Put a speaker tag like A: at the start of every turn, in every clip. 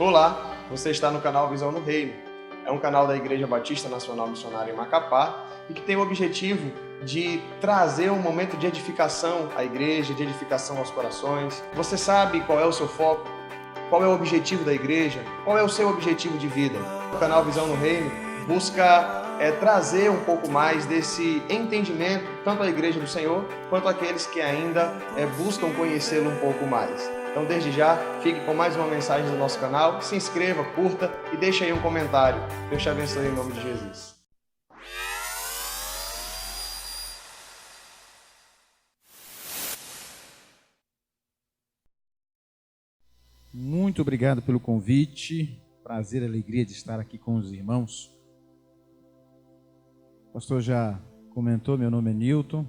A: Olá, você está no canal Visão no Reino. É um canal da Igreja Batista Nacional Missionária em Macapá e que tem o objetivo de trazer um momento de edificação à igreja, de edificação aos corações. Você sabe qual é o seu foco? Qual é o objetivo da igreja? Qual é o seu objetivo de vida? O canal Visão no Reino busca trazer um pouco mais desse entendimento, tanto à igreja do Senhor, quanto àqueles que ainda buscam conhecê-lo um pouco mais. Então, desde já, fique com mais uma mensagem do nosso canal, se inscreva, curta e deixe aí um comentário. Deus te abençoe em nome de Jesus.
B: Muito obrigado pelo convite. Prazer e alegria de estar aqui com os irmãos. O pastor já comentou, meu nome é Nilton.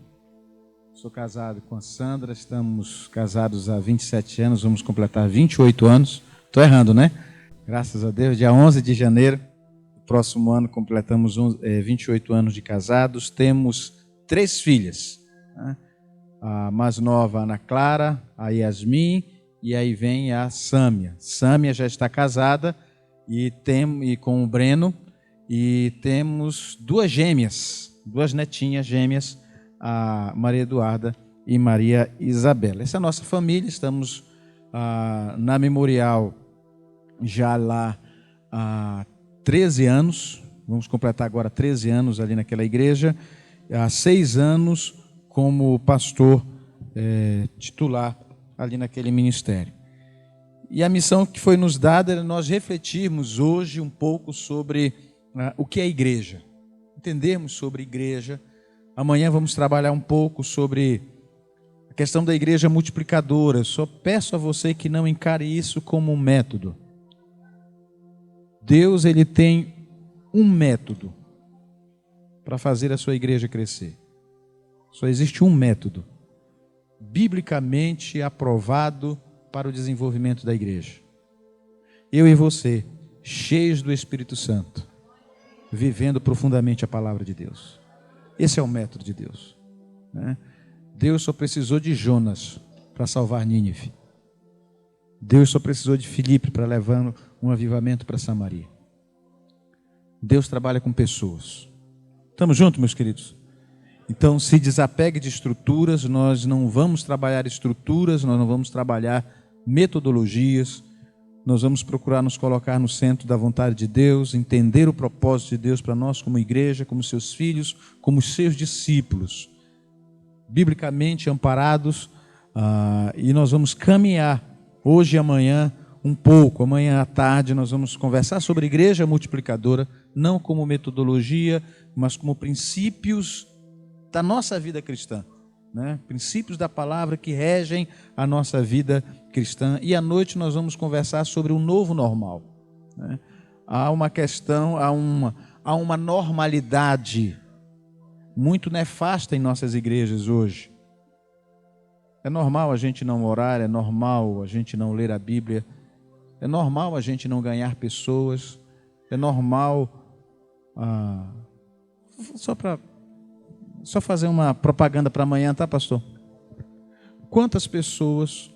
B: Sou casado com a Sandra, estamos casados há 27 anos, vamos completar 28 anos. Estou errando, né? Graças a Deus, dia 11 de janeiro, próximo ano completamos 28 anos de casados. Temos 3 filhas, né? A mais nova, a Ana Clara, a Yasmin, e aí vem a Sâmia. Sâmia já está casada e com o Breno, e temos 2 gêmeas, 2 netinhas gêmeas, a Maria Eduarda e Maria Isabela. Essa é a nossa família, estamos na Memorial já lá há 13 anos, vamos completar agora 13 anos ali naquela igreja, há 6 anos como pastor titular ali naquele ministério. E a missão que foi nos dada é nós refletirmos hoje um pouco sobre o que é igreja, entendermos sobre igreja. Amanhã vamos trabalhar um pouco sobre a questão da igreja multiplicadora. Só peço a você que não encare isso como um método. Deus, ele tem um método para fazer a sua igreja crescer. Só existe um método, biblicamente aprovado para o desenvolvimento da igreja. Eu e você, cheios do Espírito Santo, vivendo profundamente a palavra de Deus. Esse é o método de Deus, né? Deus só precisou de Jonas para salvar Nínive. Deus só precisou de Filipe para levar um avivamento para Samaria. Deus trabalha com pessoas. Estamos juntos, meus queridos? Então, se desapegue de estruturas. Nós não vamos trabalhar estruturas, nós não vamos trabalhar metodologias. Nós vamos procurar nos colocar no centro da vontade de Deus, entender o propósito de Deus para nós como igreja, como seus filhos, como seus discípulos, biblicamente amparados, e nós vamos caminhar hoje e amanhã um pouco. Amanhã à tarde nós vamos conversar sobre igreja multiplicadora, não como metodologia, mas como princípios da nossa vida cristã, né? Princípios da palavra que regem a nossa vida cristã. E à noite nós vamos conversar sobre o novo normal, né? Há uma questão, há uma normalidade muito nefasta em nossas igrejas hoje. É normal a gente não orar, é normal a gente não ler a Bíblia, é normal a gente não ganhar pessoas, é normal só fazer uma propaganda para amanhã, tá, pastor? Quantas pessoas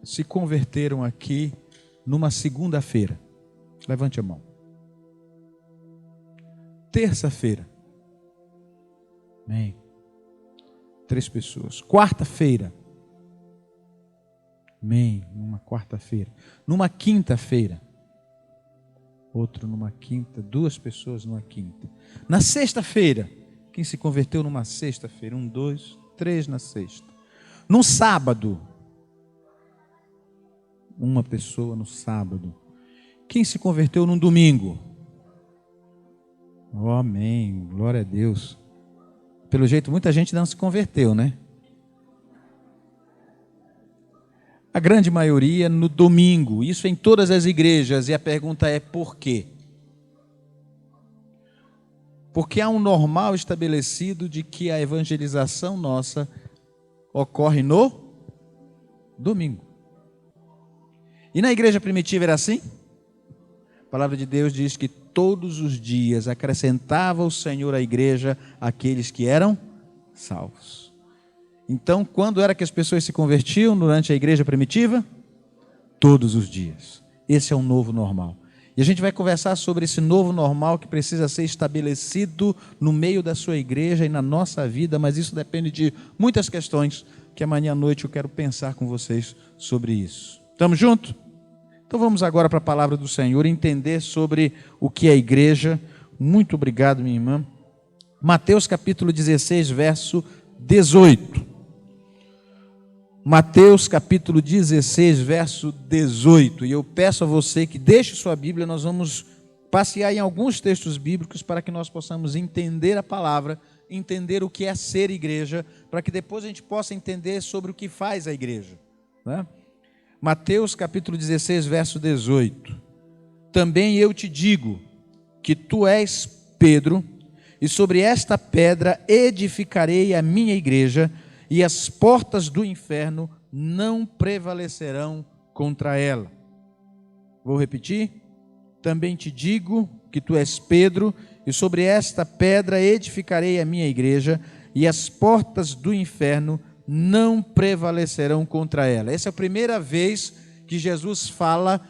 B: se converteram aqui numa segunda-feira? Levante a mão. Terça-feira. Amém. 3 pessoas. Quarta-feira. Amém. Numa quarta-feira. Numa quinta-feira. Outro numa quinta. 2 pessoas numa quinta. Na sexta-feira. Quem se converteu numa sexta-feira? 1, 2, 3 na sexta. Num sábado. 1 pessoa no sábado. Quem se converteu num domingo? Oh, amém. Glória a Deus. Pelo jeito, muita gente não se converteu, né? A grande maioria no domingo. Isso em todas as igrejas. E a pergunta é por quê? Porque há um normal estabelecido de que a evangelização nossa ocorre no domingo. E na igreja primitiva era assim? A palavra de Deus diz que todos os dias acrescentava o Senhor à igreja aqueles que eram salvos. Então, quando era que as pessoas se convertiam durante a igreja primitiva? Todos os dias. Esse é um novo normal. E a gente vai conversar sobre esse novo normal que precisa ser estabelecido no meio da sua igreja e na nossa vida, mas isso depende de muitas questões que amanhã à noite eu quero pensar com vocês sobre isso. Estamos juntos? Então vamos agora para a palavra do Senhor, entender sobre o que é a igreja. Muito obrigado, minha irmã. Mateus capítulo 16, verso 18. Mateus capítulo 16, verso 18. E eu peço a você que deixe sua Bíblia, nós vamos passear em alguns textos bíblicos para que nós possamos entender a palavra, entender o que é ser igreja, para que depois a gente possa entender sobre o que faz a igreja, né? Mateus capítulo 16, verso 18. Também eu te digo que tu és Pedro, e sobre esta pedra edificarei a minha igreja, e as portas do inferno não prevalecerão contra ela. Vou repetir. Também te digo que tu és Pedro, e sobre esta pedra edificarei a minha igreja, e as portas do inferno não prevalecerão contra ela. Essa é a primeira vez que Jesus fala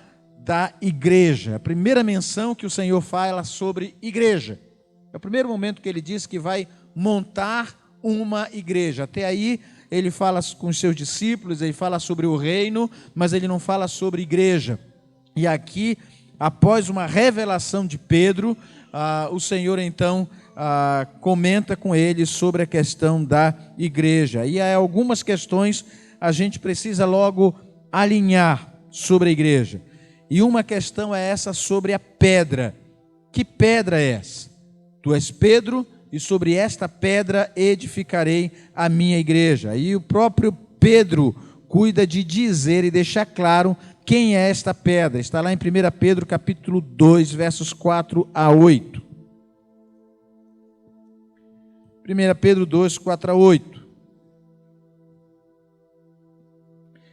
B: da igreja. A primeira menção que o Senhor fala sobre igreja. É o primeiro momento que ele diz que vai montar uma igreja. Até aí ele fala com os seus discípulos, ele fala sobre o reino, mas ele não fala sobre igreja. E aqui, após uma revelação de Pedro, o Senhor então comenta com ele sobre a questão da igreja. E há algumas questões a gente precisa logo alinhar sobre a igreja. E uma questão é essa sobre a pedra. Que pedra é essa? Tu és Pedro, e sobre esta pedra edificarei a minha igreja. E o próprio Pedro cuida de dizer e deixar claro quem é esta pedra. Está lá em 1 Pedro capítulo 2, versos 4 a 8. 1 Pedro 2, 4 a 8.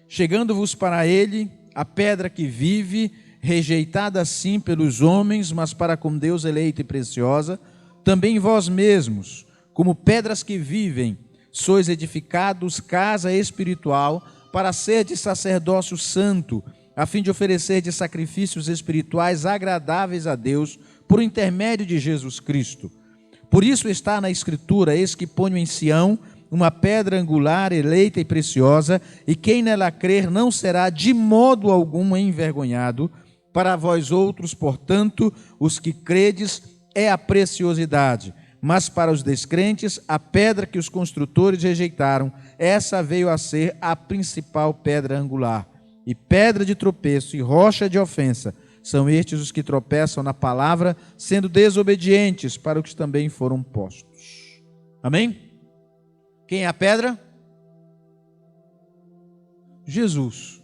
B: Chegando-vos para ele, a pedra que vive, rejeitada sim pelos homens, mas para com Deus eleita e preciosa, também vós mesmos, como pedras que vivem, sois edificados casa espiritual, para ser de sacerdócio santo, a fim de oferecer de sacrifícios espirituais agradáveis a Deus, por intermédio de Jesus Cristo. Por isso está na Escritura: eis que ponho em Sião uma pedra angular, eleita e preciosa, e quem nela crer não será de modo algum envergonhado. Para vós outros, portanto, os que credes, é a preciosidade, mas para os descrentes, a pedra que os construtores rejeitaram, essa veio a ser a principal pedra angular. E pedra de tropeço e rocha de ofensa, são estes os que tropeçam na palavra, sendo desobedientes para os que também foram postos. Amém? Quem é a pedra? Jesus.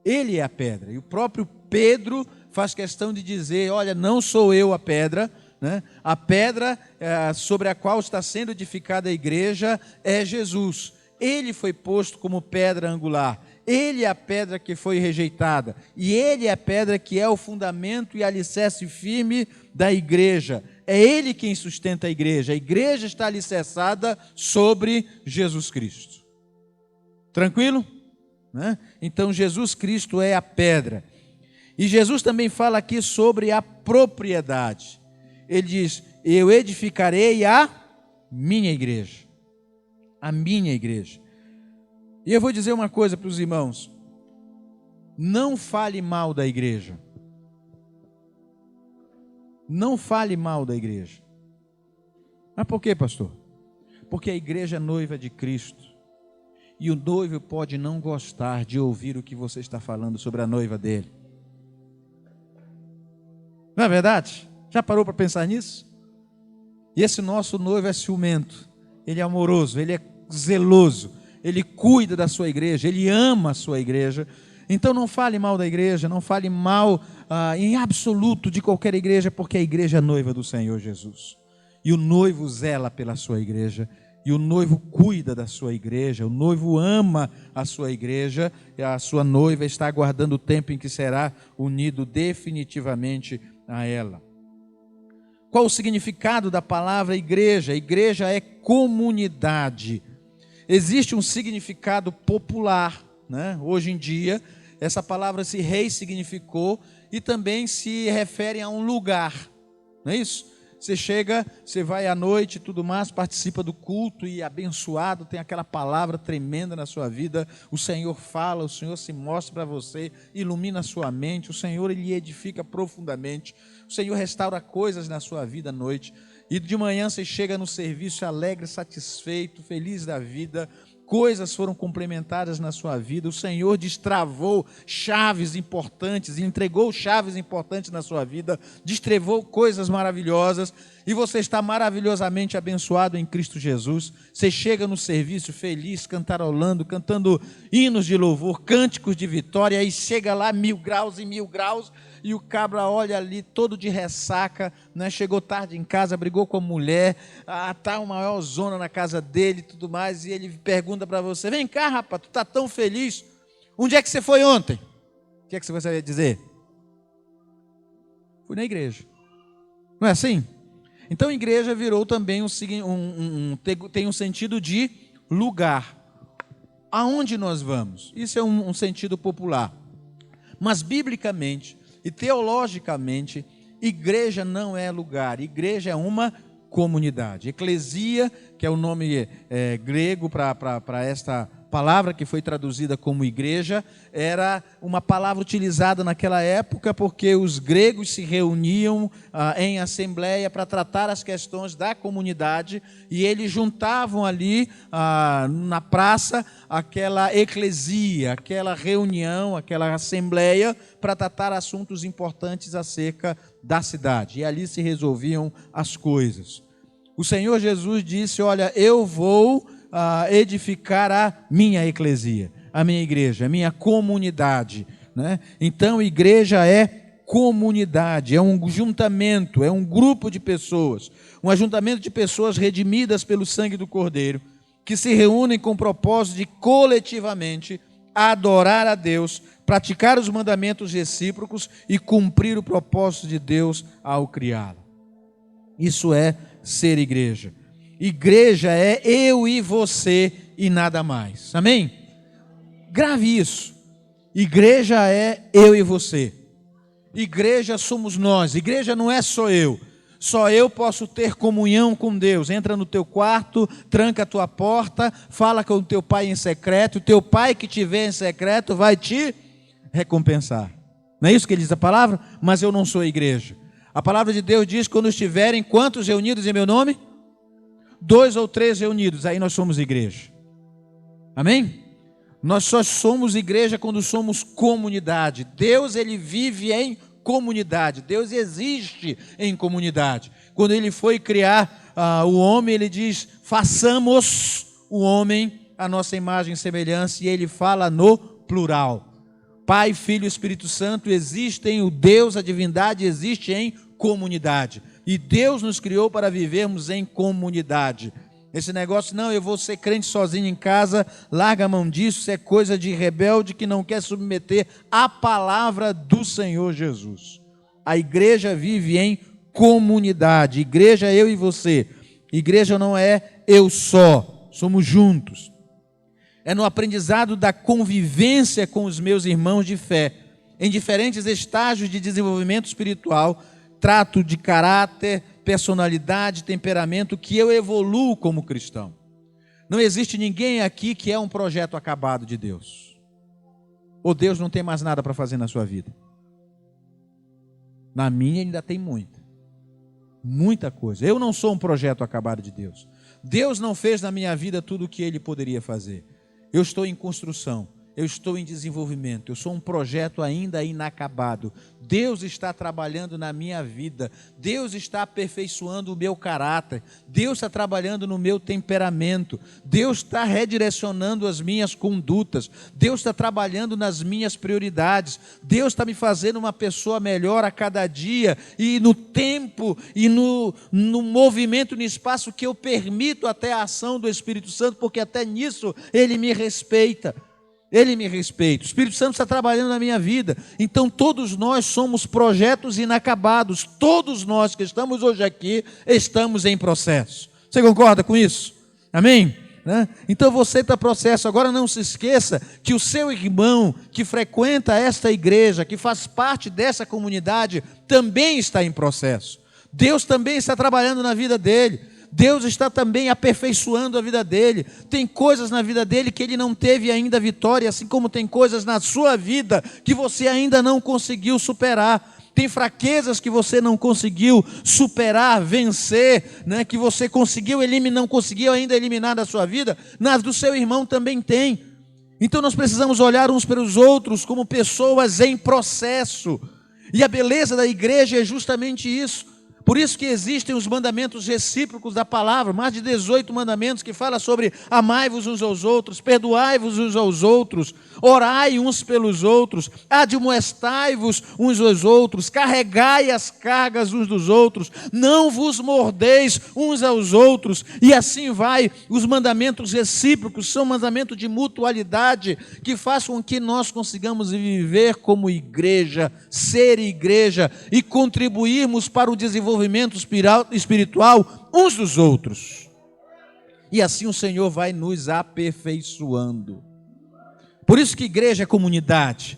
B: Ele é a pedra. E o próprio Pedro faz questão de dizer: olha, não sou eu a pedra, né? A pedra sobre a qual está sendo edificada a igreja é Jesus. Ele foi posto como pedra angular. Ele é a pedra que foi rejeitada. E ele é a pedra que é o fundamento e alicerce firme da igreja. É ele quem sustenta a igreja. A igreja está alicerçada sobre Jesus Cristo. Tranquilo? Né? Então Jesus Cristo é a pedra. E Jesus também fala aqui sobre a propriedade. Ele diz: eu edificarei a minha igreja. A minha igreja. E eu vou dizer uma coisa para os irmãos: não fale mal da igreja. Não fale mal da igreja. Mas por quê, pastor? Porque a igreja é noiva de Cristo. E o noivo pode não gostar de ouvir o que você está falando sobre a noiva dele. Não é verdade? Já parou para pensar nisso? E esse nosso noivo é ciumento, ele é amoroso, ele é zeloso, ele cuida da sua igreja, ele ama a sua igreja. Então não fale mal da igreja, não fale mal em absoluto de qualquer igreja, porque a igreja é noiva do Senhor Jesus. E o noivo zela pela sua igreja, e o noivo cuida da sua igreja, o noivo ama a sua igreja, e a sua noiva está aguardando o tempo em que será unido definitivamente a ela. Qual o significado da palavra igreja? Igreja é comunidade. Existe um significado popular, né? Hoje em dia, essa palavra se ressignificou e também se refere a um lugar, não é isso? Você chega, você vai à noite e tudo mais, participa do culto e abençoado, tem aquela palavra tremenda na sua vida, o Senhor fala, o Senhor se mostra para você, ilumina a sua mente, o Senhor Ele edifica profundamente, o Senhor restaura coisas na sua vida à noite, e de manhã você chega no serviço alegre, satisfeito, feliz da vida, coisas foram complementadas na sua vida, o Senhor destravou chaves importantes, entregou chaves importantes na sua vida, destrevou coisas maravilhosas, e você está maravilhosamente abençoado em Cristo Jesus. Você chega no serviço feliz, cantarolando, cantando hinos de louvor, cânticos de vitória, aí chega lá 1000 graus e 1000 graus, e o cabra olha ali todo de ressaca, né? Chegou tarde em casa, brigou com a mulher, está uma maior zona na casa dele e tudo mais, e ele pergunta para você, vem cá rapaz, tu está tão feliz, onde é que você foi ontem? O que é que você vai dizer? Fui na igreja. Não é assim? Então igreja virou também tem um sentido de lugar. Aonde nós vamos? Isso é um sentido popular. Mas biblicamente e teologicamente, igreja não é lugar, igreja é uma comunidade. Eclesia, que é o nome grego para esta palavra que foi traduzida como igreja, era uma palavra utilizada naquela época porque os gregos se reuniam em assembleia para tratar as questões da comunidade e eles juntavam ali na praça aquela eclesia, aquela reunião, aquela assembleia para tratar assuntos importantes acerca da cidade. E ali se resolviam as coisas. O Senhor Jesus disse, olha, eu vou edificar a minha eclesia, a minha igreja, a minha comunidade, né? Então, igreja é comunidade, é um juntamento, é um grupo de pessoas, um ajuntamento de pessoas redimidas pelo sangue do Cordeiro, que se reúnem com o propósito de coletivamente adorar a Deus, praticar os mandamentos recíprocos e cumprir o propósito de Deus ao criá-la. Isso é ser igreja. Igreja é eu e você e nada mais. Amém? Grave isso. Igreja é eu e você. Igreja somos nós. Igreja não é só eu. Só eu posso ter comunhão com Deus. Entra no teu quarto, tranca a tua porta, fala com o teu pai em secreto. O teu pai que te vê em secreto vai te recompensar. Não é isso que diz a palavra? Mas eu não sou igreja. A palavra de Deus diz, quando estiverem quantos reunidos em meu nome? 2 ou 3 reunidos, aí nós somos igreja. Amém? Nós só somos igreja quando somos comunidade. Deus, Ele vive em comunidade. Deus existe em comunidade. Quando Ele foi criar o homem, Ele diz, façamos o homem a nossa imagem e semelhança, e Ele fala no plural. Pai, Filho e Espírito Santo existem, o Deus, a divindade existe em comunidade. E Deus nos criou para vivermos em comunidade. Esse negócio, não, eu vou ser crente sozinho em casa, larga a mão disso, isso é coisa de rebelde que não quer submeter à palavra do Senhor Jesus. A igreja vive em comunidade. Igreja é eu e você. Igreja não é eu só, somos juntos. É no aprendizado da convivência com os meus irmãos de fé, em diferentes estágios de desenvolvimento espiritual, trato de caráter, personalidade, temperamento, que eu evoluo como cristão. Não existe ninguém aqui que é um projeto acabado de Deus. Ou Deus não tem mais nada para fazer na sua vida? Na minha ainda tem muita coisa. Eu não sou um projeto acabado de Deus. Deus não fez na minha vida tudo o que Ele poderia fazer. Eu estou em construção. Eu estou em desenvolvimento, eu sou um projeto ainda inacabado. Deus está trabalhando na minha vida, Deus está aperfeiçoando o meu caráter, Deus está trabalhando no meu temperamento, Deus está redirecionando as minhas condutas, Deus está trabalhando nas minhas prioridades, Deus está me fazendo uma pessoa melhor a cada dia, e no tempo e no movimento, no espaço que eu permito até a ação do Espírito Santo, porque até nisso Ele me respeita. Ele me respeita, o Espírito Santo está trabalhando na minha vida. Então todos nós somos projetos inacabados. Todos nós que estamos hoje aqui, estamos em processo. Você concorda com isso? Amém? né? Então você está em processo. Agora não se esqueça que o seu irmão que frequenta esta igreja, que faz parte dessa comunidade, também está em processo. Deus também está trabalhando na vida dele. Deus está também aperfeiçoando a vida dele. Tem coisas na vida dele que ele não teve ainda vitória, assim como tem coisas na sua vida que você ainda não conseguiu superar. Tem fraquezas que você não conseguiu superar, vencer, né? Que você conseguiu eliminar, não conseguiu ainda eliminar da sua vida, nas do seu irmão também tem. Então nós precisamos olhar uns para os outros como pessoas em processo. E a beleza da igreja é justamente isso. Por isso que existem os mandamentos recíprocos da palavra, mais de 18 mandamentos que falam sobre amai-vos uns aos outros, perdoai-vos uns aos outros, orai uns pelos outros, admoestai-vos uns aos outros, carregai as cargas uns dos outros, não vos mordeis uns aos outros, e assim vai. Os mandamentos recíprocos são mandamentos de mutualidade que façam com que nós consigamos viver como igreja, ser igreja e contribuirmos para o desenvolvimento espiritual uns dos outros. E assim o Senhor vai nos aperfeiçoando. Por isso que igreja é comunidade.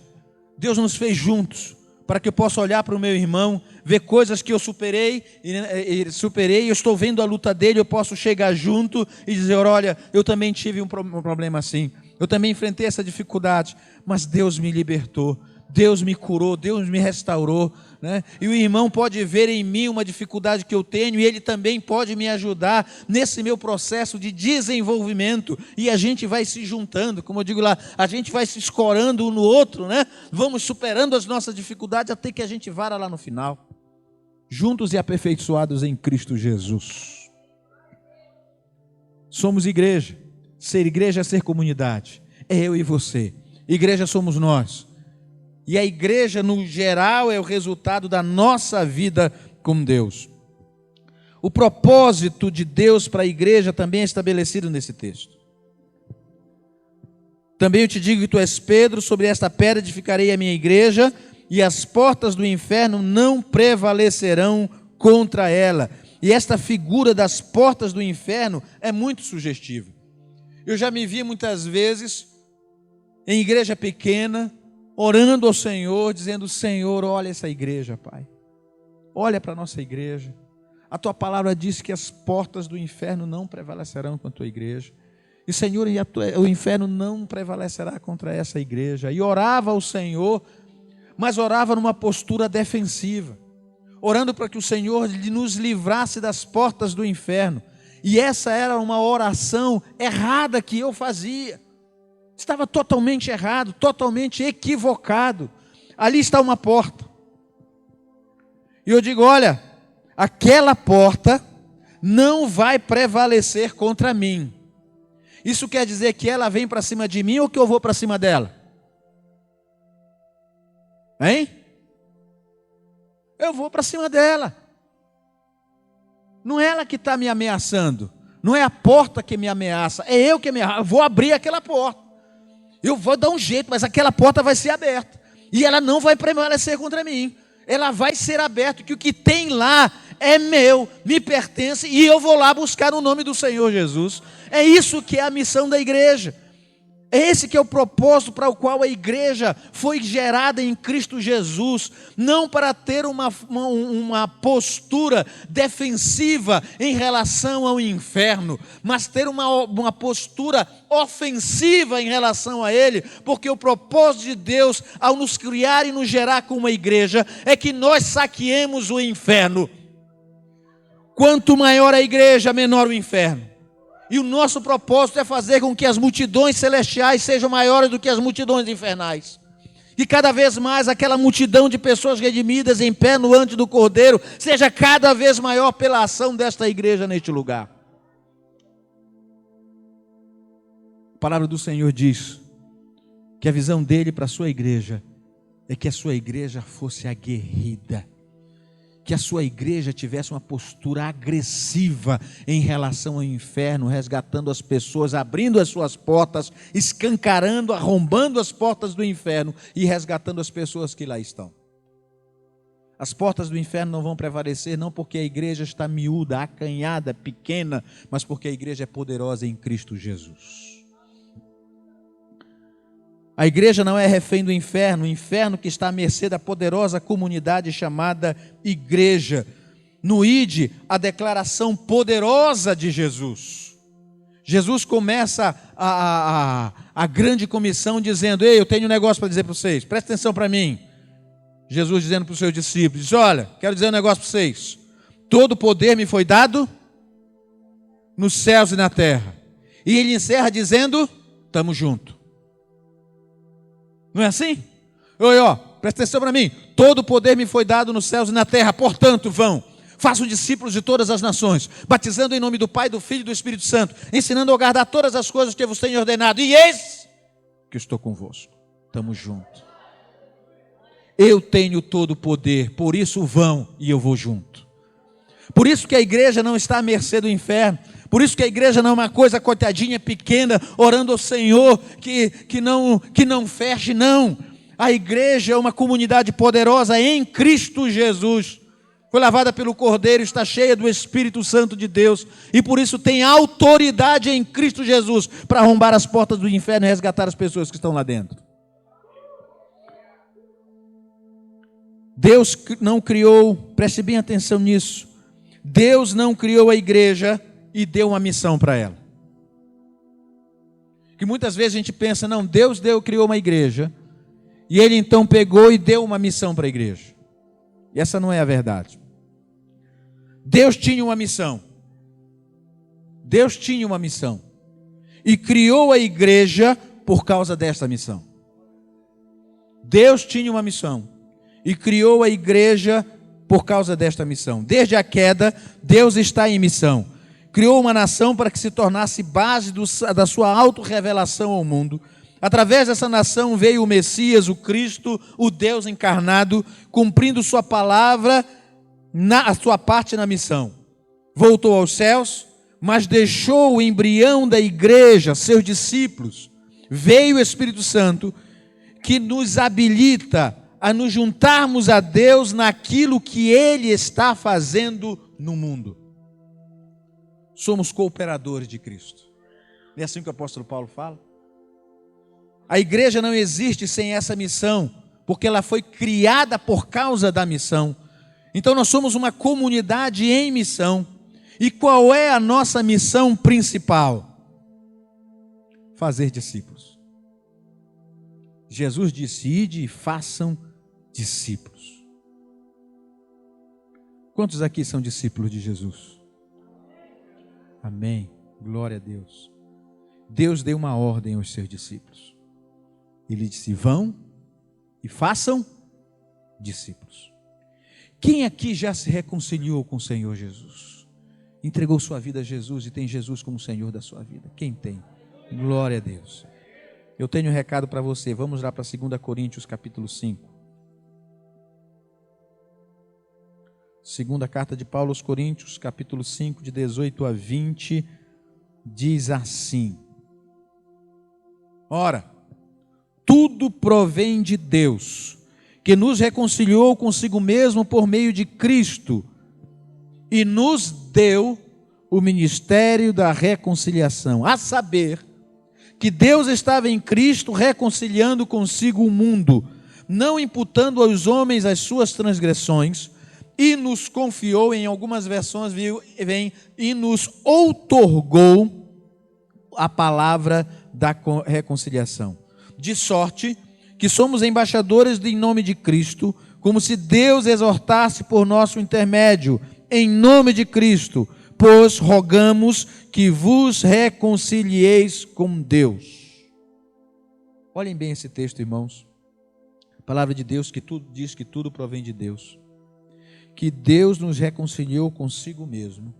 B: Deus nos fez juntos, para que eu possa olhar para o meu irmão, ver coisas que eu superei, eu estou vendo a luta dele, eu posso chegar junto e dizer, olha, eu também tive um problema assim, eu também enfrentei essa dificuldade, mas Deus me libertou, Deus me curou, Deus me restaurou, né? E o irmão pode ver em mim uma dificuldade que eu tenho e ele também pode me ajudar nesse meu processo de desenvolvimento, e a gente vai se juntando, como eu digo lá, a gente vai se escorando um no outro, né? Vamos superando as nossas dificuldades até que a gente vara lá no final, juntos e aperfeiçoados em Cristo Jesus. Somos igreja. Ser igreja é ser comunidade, é eu e você. Igreja somos nós. E a igreja, no geral, é o resultado da nossa vida com Deus. O propósito de Deus para a igreja também é estabelecido nesse texto. Também eu te digo que tu és Pedro, sobre esta pedra edificarei a minha igreja, e as portas do inferno não prevalecerão contra ela. E esta figura das portas do inferno é muito sugestiva. Eu já me vi muitas vezes em igreja pequena, orando ao Senhor, dizendo, Senhor, olha essa igreja, Pai, olha para a nossa igreja, a Tua palavra diz que as portas do inferno não prevalecerão contra a Tua igreja, e Senhor, o inferno não prevalecerá contra essa igreja, e orava ao Senhor, mas orava numa postura defensiva, orando para que o Senhor nos livrasse das portas do inferno, e essa era uma oração errada que eu fazia. Estava totalmente errado, totalmente equivocado. Ali está uma porta. E eu digo, olha, aquela porta não vai prevalecer contra mim. Isso quer dizer que ela vem para cima de mim ou que eu vou para cima dela? Hein? Eu vou para cima dela. Não é ela que está me ameaçando. Não é a porta que me ameaça. É eu que ameaço. Eu vou abrir aquela porta. Eu vou dar um jeito, mas aquela porta vai ser aberta. E ela não vai prevalecer contra mim. Ela vai ser aberta, que o que tem lá é meu, me pertence, e eu vou lá buscar o nome do Senhor Jesus. É isso que é a missão da igreja. É esse que é o propósito para o qual a igreja foi gerada em Cristo Jesus, não para ter uma postura defensiva em relação ao inferno, mas ter uma postura ofensiva em relação a ele, porque o propósito de Deus, ao nos criar e nos gerar como uma igreja, é que nós saqueemos o inferno. Quanto maior a igreja, menor o inferno. E o nosso propósito é fazer com que as multidões celestiais sejam maiores do que as multidões infernais. E cada vez mais aquela multidão de pessoas redimidas em pé no ante do Cordeiro seja cada vez maior pela ação desta igreja neste lugar. A palavra do Senhor diz que a visão dele para a sua igreja é que a sua igreja fosse aguerrida. Que a sua igreja tivesse uma postura agressiva em relação ao inferno, resgatando as pessoas, abrindo as suas portas, escancarando, arrombando as portas do inferno e resgatando as pessoas que lá estão. As portas do inferno não vão prevalecer, não porque a igreja está miúda, acanhada, pequena, mas porque a igreja é poderosa em Cristo Jesus. A igreja não é refém do inferno, o inferno que está à mercê da poderosa comunidade chamada igreja. No ID, a declaração poderosa de Jesus. Jesus começa a grande comissão dizendo: ei, eu tenho um negócio para dizer para vocês, presta atenção para mim. Jesus dizendo para os seus discípulos, diz: olha, quero dizer um negócio para vocês. Todo poder me foi dado nos céus e na terra. E ele encerra dizendo: estamos juntos. Não é assim? Oi, presta atenção para mim. Todo poder me foi dado nos céus e na terra, portanto vão. Façam discípulos de todas as nações, batizando em nome do Pai, do Filho e do Espírito Santo, ensinando a guardar todas as coisas que eu vos tenho ordenado. E eis que estou convosco. Estamos juntos. Eu tenho todo o poder, por isso vão e eu vou junto. Por isso que a igreja não está à mercê do inferno. Por isso que a igreja não é uma coisa coitadinha, pequena, orando ao Senhor, que não feche, não. A igreja é uma comunidade poderosa em Cristo Jesus. Foi lavada pelo Cordeiro, está cheia do Espírito Santo de Deus. E por isso tem autoridade em Cristo Jesus para arrombar as portas do inferno e resgatar as pessoas que estão lá dentro. Deus não criou, preste bem atenção nisso. Deus não criou a igreja e deu uma missão para ela. Que muitas vezes a gente pensa, não, Deus criou uma igreja e ele então pegou e deu uma missão para a igreja. E essa não é a verdade. Deus tinha uma missão. Deus tinha uma missão. E criou a igreja por causa desta missão. Deus tinha uma missão. E criou a igreja por causa desta missão. Desde a queda, Deus está em missão. Criou uma nação para que se tornasse base da sua autorrevelação ao mundo. Através dessa nação veio o Messias, o Cristo, o Deus encarnado, cumprindo sua palavra, a sua parte na missão. Voltou aos céus, mas deixou o embrião da igreja, seus discípulos. Veio o Espírito Santo, que nos habilita a nos juntarmos a Deus naquilo que Ele está fazendo no mundo. Somos cooperadores de Cristo. Não é assim que o apóstolo Paulo fala? A igreja não existe sem essa missão, porque ela foi criada por causa da missão. Então nós somos uma comunidade em missão. E qual é a nossa missão principal? Fazer discípulos. Jesus disse: ide e façam discípulos. Quantos aqui são discípulos de Jesus? Amém. Glória a Deus. Deus deu uma ordem aos seus discípulos. Ele disse: vão e façam discípulos. Quem aqui já se reconciliou com o Senhor Jesus? Entregou sua vida a Jesus e tem Jesus como Senhor da sua vida? Quem tem? Glória a Deus. Eu tenho um recado para você. Vamos lá para 2 Coríntios capítulo 5. Segunda carta de Paulo aos Coríntios, capítulo 5, de 18 a 20, diz assim: ora, tudo provém de Deus, que nos reconciliou consigo mesmo por meio de Cristo, e nos deu o ministério da reconciliação, a saber, que Deus estava em Cristo reconciliando consigo o mundo, não imputando aos homens as suas transgressões, e nos confiou, em algumas versões vem, e nos outorgou a palavra da reconciliação. De sorte que somos embaixadores em nome de Cristo, como se Deus exortasse por nosso intermédio, em nome de Cristo, pois rogamos que vos reconcilieis com Deus. Olhem bem esse texto, irmãos. A palavra de Deus diz que tudo provém de Deus. Que Deus nos reconciliou consigo mesmo.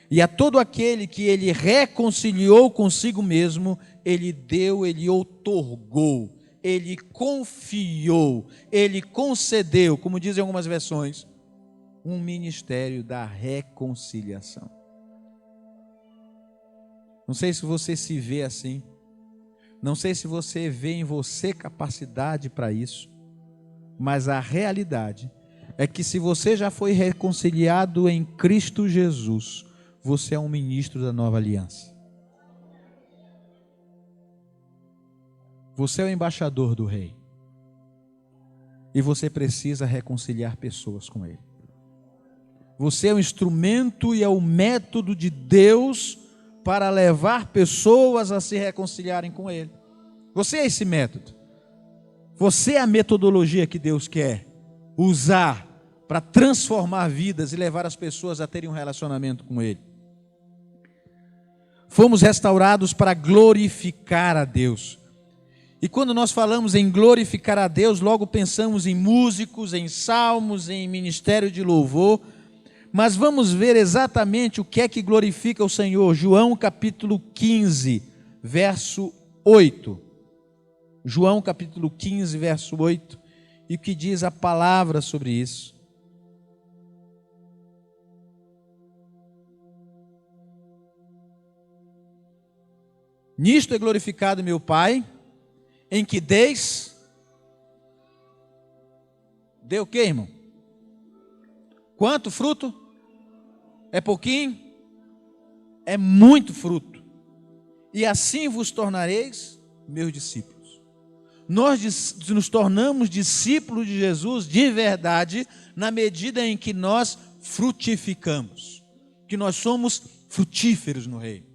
B: E a todo aquele que Ele reconciliou consigo mesmo, Ele deu, Ele outorgou, Ele confiou, Ele concedeu, como dizem algumas versões, um ministério da reconciliação. Não sei se você se vê assim. Não sei se você vê em você capacidade para isso. Mas a realidade é que se você já foi reconciliado em Cristo Jesus, você é um ministro da nova aliança. Você é o embaixador do Rei. E você precisa reconciliar pessoas com Ele. Você é o instrumento e é o método de Deus para levar pessoas a se reconciliarem com Ele. Você é esse método. Você é a metodologia que Deus quer usar para transformar vidas e levar as pessoas a terem um relacionamento com Ele. Fomos restaurados para glorificar a Deus. E quando nós falamos em glorificar a Deus, logo pensamos em músicos, em salmos, em ministério de louvor. Mas vamos ver exatamente o que é que glorifica o Senhor. João capítulo 15, verso 8. João capítulo 15, verso 8. E o que diz a palavra sobre isso? Nisto é glorificado meu Pai, em que deis... Dê o quê, irmão? Quanto fruto? É pouquinho? É muito fruto. E assim vos tornareis meus discípulos. Nós nos tornamos discípulos de Jesus de verdade na medida em que nós frutificamos, que nós somos frutíferos no reino.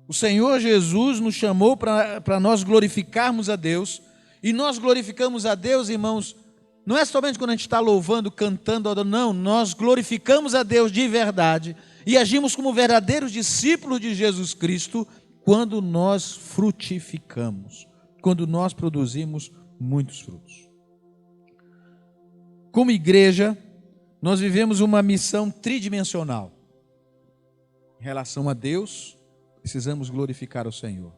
B: O Senhor Jesus nos chamou para nós glorificarmos a Deus, e nós glorificamos a Deus, irmãos, não é somente quando a gente está louvando, cantando, adorando, não, nós glorificamos a Deus de verdade e agimos como verdadeiros discípulos de Jesus Cristo quando nós frutificamos, quando nós produzimos muitos frutos. Como igreja, nós vivemos uma missão tridimensional. Em relação a Deus, precisamos glorificar o Senhor.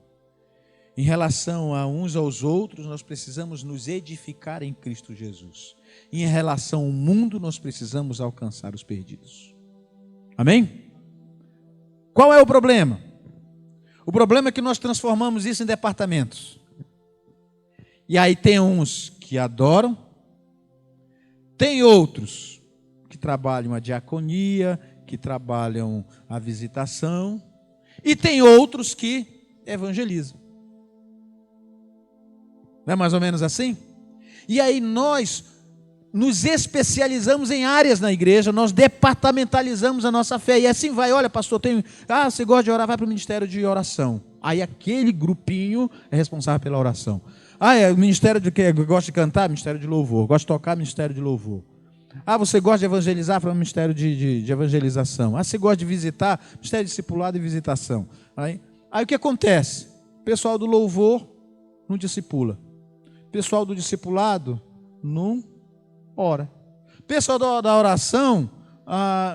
B: Em relação a uns aos outros, nós precisamos nos edificar em Cristo Jesus. E em relação ao mundo, nós precisamos alcançar os perdidos. Amém? Qual é o problema? O problema é que nós transformamos isso em departamentos. E aí tem uns que adoram, tem outros que trabalham a diaconia, que trabalham a visitação, e tem outros que evangelizam. Não é mais ou menos assim? E aí nós nos especializamos em áreas na igreja, nós departamentalizamos a nossa fé. E assim vai, olha pastor, você gosta de orar, vai para o ministério de oração. Aí aquele grupinho é responsável pela oração. É o ministério de que gosta de cantar? Ministério de louvor. Gosta de tocar? Ministério de louvor. Você gosta de evangelizar? Para o ministério de evangelização. Você gosta de visitar? Ministério de discipulado e visitação. Aí o que acontece? O pessoal do louvor não discipula. O pessoal do discipulado não ora. O pessoal da oração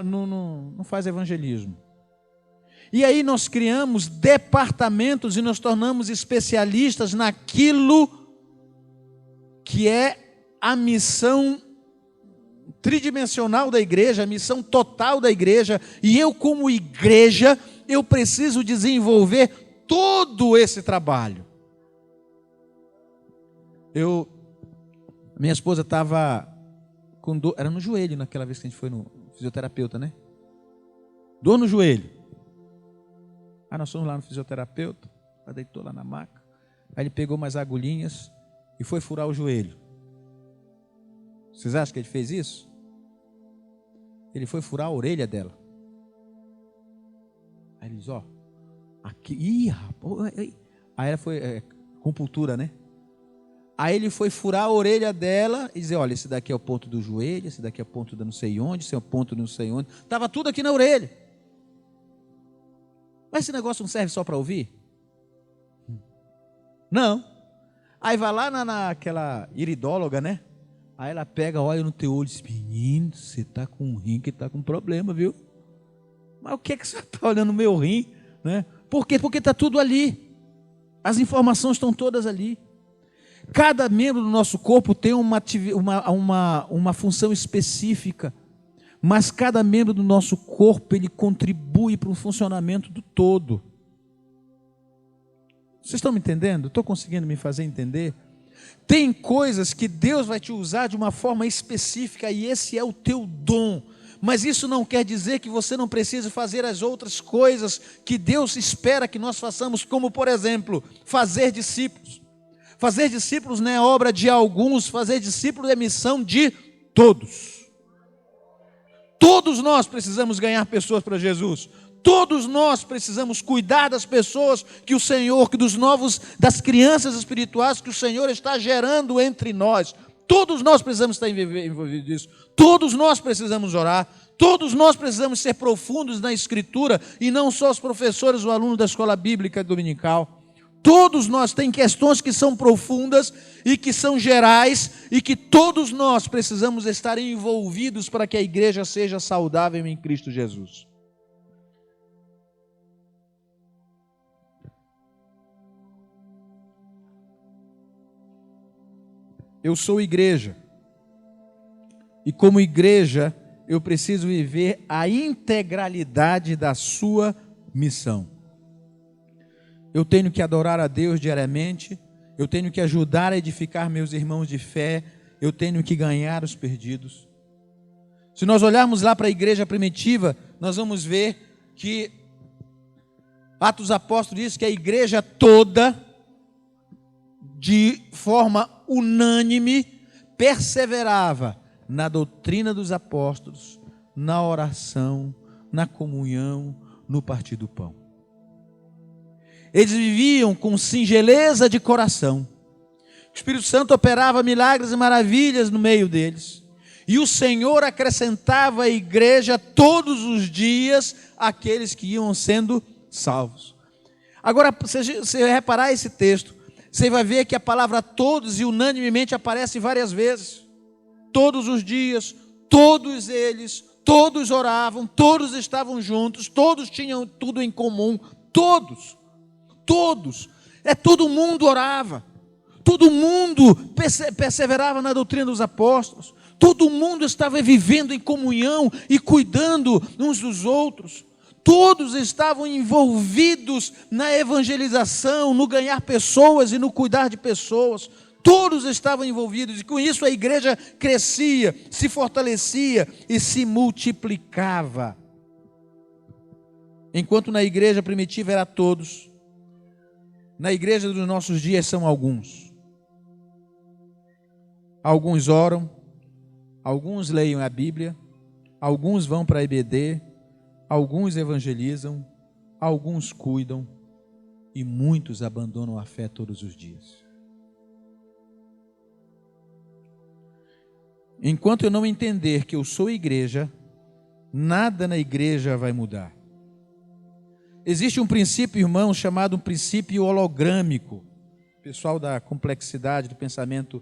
B: não faz evangelismo. E aí nós criamos departamentos e nos tornamos especialistas naquilo que é a missão tridimensional da igreja, a missão total da igreja. E eu, como igreja, eu preciso desenvolver todo esse trabalho. Minha esposa estava com dor, era no joelho naquela vez que a gente foi no fisioterapeuta, né? Dor no joelho. Nós fomos lá no fisioterapeuta, ela deitou lá na maca, aí ele pegou umas agulhinhas e foi furar o joelho. Vocês acham que ele fez isso? Ele foi furar a orelha dela. Aí ele diz, aqui, rapaz. Aí ela foi, compultura, né? Aí ele foi furar a orelha dela e dizer, olha, esse daqui é o ponto do joelho, esse daqui é o ponto da não sei onde, esse é o ponto do não sei onde. Estava tudo aqui na orelha. Mas esse negócio não serve só para ouvir? Não. Aí vai lá naquela iridóloga, né? Aí ela pega, olha no teu olho e diz, menino, você está com um rim que está com problema, viu? Mas o que é que você está olhando no meu rim? Né? Por quê? Porque está tudo ali. As informações estão todas ali. Cada membro do nosso corpo tem uma função específica, mas cada membro do nosso corpo ele contribui para o funcionamento do todo. Vocês estão me entendendo? Estou conseguindo me fazer entender? Tem coisas que Deus vai te usar de uma forma específica e esse é o teu dom. Mas isso não quer dizer que você não precise fazer as outras coisas que Deus espera que nós façamos, como, por exemplo, fazer discípulos. Fazer discípulos não é obra de alguns, fazer discípulos é missão de todos. Todos nós precisamos ganhar pessoas para Jesus. Todos nós precisamos cuidar das pessoas que o Senhor, das crianças espirituais que o Senhor está gerando entre nós. Todos nós precisamos estar envolvidos nisso. Todos nós precisamos orar. Todos nós precisamos ser profundos na Escritura e não só os professores ou alunos da escola bíblica dominical. Todos nós tem questões que são profundas e que são gerais e que todos nós precisamos estar envolvidos para que a igreja seja saudável em Cristo Jesus. Eu sou igreja. E como igreja, eu preciso viver a integralidade da sua missão. Eu tenho que adorar a Deus diariamente, eu tenho que ajudar a edificar meus irmãos de fé, eu tenho que ganhar os perdidos. Se nós olharmos lá para a igreja primitiva, nós vamos ver que Atos dos Apóstolos diz que a igreja toda, de forma unânime, perseverava na doutrina dos apóstolos, na oração, na comunhão, no partir do pão. Eles viviam com singeleza de coração. O Espírito Santo operava milagres e maravilhas no meio deles. E o Senhor acrescentava à igreja todos os dias aqueles que iam sendo salvos. Agora, se você reparar esse texto, você vai ver que a palavra todos e unanimemente aparece várias vezes. Todos os dias, todos eles, todos oravam, todos estavam juntos, todos tinham tudo em comum, todos, todo mundo orava, todo mundo perseverava na doutrina dos apóstolos, todo mundo estava vivendo em comunhão e cuidando uns dos outros, todos estavam envolvidos na evangelização, no ganhar pessoas e no cuidar de pessoas. Todos estavam envolvidos e com isso a igreja crescia, se fortalecia e se multiplicava. Enquanto na igreja primitiva era todos, na igreja dos nossos dias são alguns. Alguns oram, alguns leem a Bíblia, alguns vão para a EBD, alguns evangelizam, alguns cuidam e muitos abandonam a fé todos os dias. Enquanto eu não entender que eu sou igreja, nada na igreja vai mudar. Existe um princípio, irmão, chamado um princípio hologrâmico. O pessoal da complexidade, do pensamento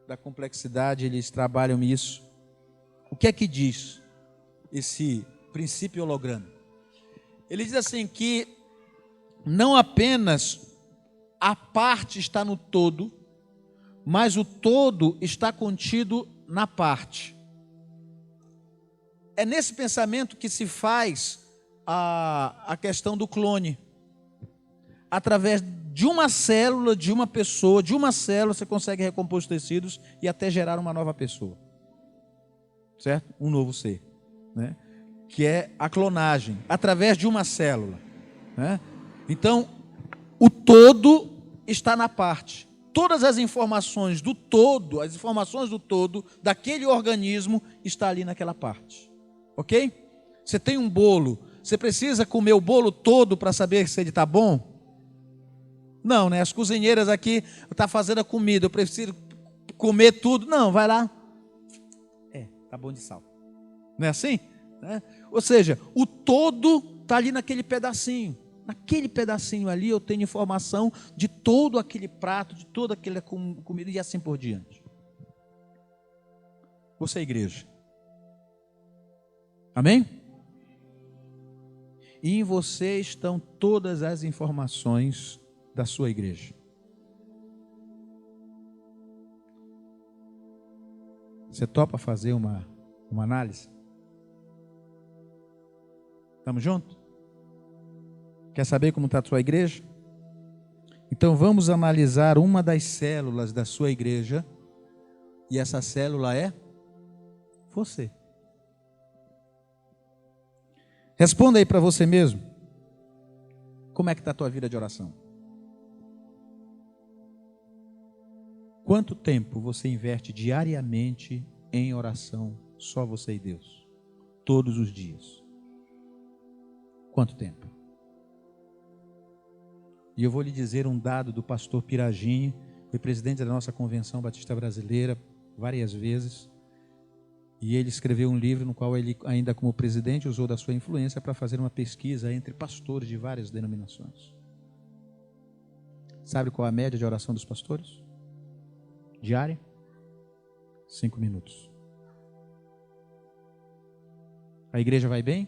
B: da complexidade, eles trabalham isso. O que é que diz esse princípio hologrâmico? Ele diz assim que não apenas a parte está no todo, mas o todo está contido na parte. É nesse pensamento que se faz a questão do clone. Através de uma célula, de uma pessoa, de uma célula você consegue recompor os tecidos e até gerar uma nova pessoa. Certo? Um novo ser, né? Que é a clonagem, através de uma célula, né? Então, o todo está na parte. Todas as informações do todo, daquele organismo, está ali naquela parte. Ok? Você tem um bolo, você precisa comer o bolo todo para saber se ele está bom? Não, né? As cozinheiras aqui estão fazendo a comida, eu preciso comer tudo. Não, vai lá. Tá bom de sal. Não é assim? Ou seja, o todo está ali naquele pedacinho. Naquele pedacinho ali eu tenho informação de todo aquele prato, de toda aquela comida e assim por diante. Você é igreja. Amém? E em você estão todas as informações da sua igreja. Você topa fazer uma análise? Estamos juntos? Quer saber como está a sua igreja? Então vamos analisar uma das células da sua igreja, e essa célula é você. Responda aí para você mesmo. Como é que está a tua vida de oração? Quanto tempo você investe diariamente em oração, só você e Deus? Todos os dias. Quanto tempo? E eu vou lhe dizer um dado do pastor Piragini, foi presidente da nossa Convenção Batista Brasileira várias vezes, e ele escreveu um livro no qual ele, ainda como presidente, usou da sua influência para fazer uma pesquisa entre pastores de várias denominações. Sabe qual a média de oração dos pastores? Diária? 5 minutos. A igreja vai bem?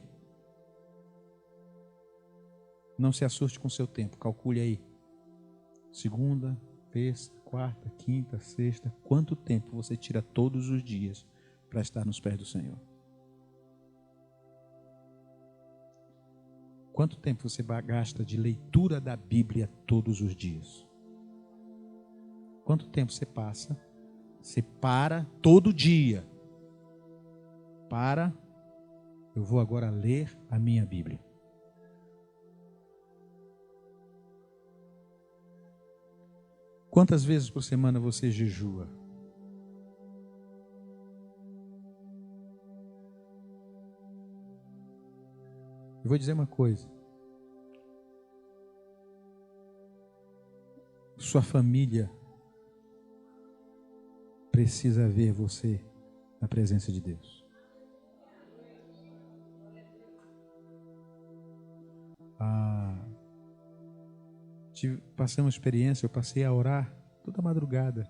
B: Não se assuste com o seu tempo, calcule aí. Segunda, terça, quarta, quinta, sexta. Quanto tempo você tira todos os dias para estar nos pés do Senhor? Quanto tempo você gasta de leitura da Bíblia todos os dias? Quanto tempo você passa? Você para todo dia. Eu vou agora ler a minha Bíblia. Quantas vezes por semana você jejua? Eu vou dizer uma coisa. Sua família precisa ver você na presença de Deus. Passei uma experiência, eu passei a orar toda madrugada.